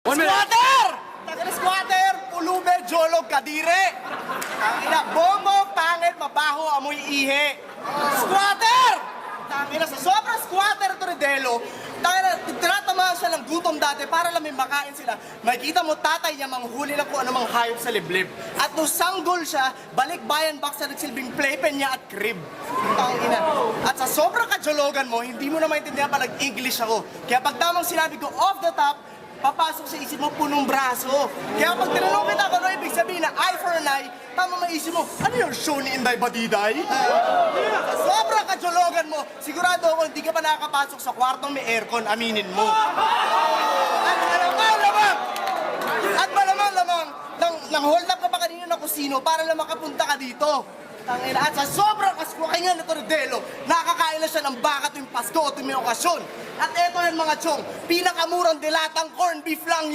Squatter! Tangina squatter! Pulube, jolog, kadire! Tangina, bomo, pangit, mabaho, amoy ihi! Squatter! Tangina, sa sobrang squatter to Ridelo, tangina, tinatamaan siya ng gutom dati para lang may makain sila. Makikita mo tatay niya manghuli na kung anumang hayop sa liblib. At nung sanggol siya, balik bayan back sa nagsilbing playpen niya at crib. Tangina. At sa sobrang kajologan mo, hindi mo na maintindihan pa nag-English ako. Kaya pag tamang sinabi ko off the top, papasok sa isip mo punong braso. Kaya pag tinanong kita kung ano ibig sabihin na eye for an eye, tama maisip mo, ano yung show ni Inday Badiday? Sa sobrang kajologan mo, sigurado ako hindi ka pa nakakapasok sa kwartong may aircon, aminin mo. At malamang, nang hold up ka pa kanina na kusino para lang makapunta ka dito. Tangina, at sa sobrang kaswakingan na Ridelo, nakakain na siya ng baka tuwing Pasko o tuwing may okasyon. At eto yan mga chong, pinakamurang dilatang corn beef lang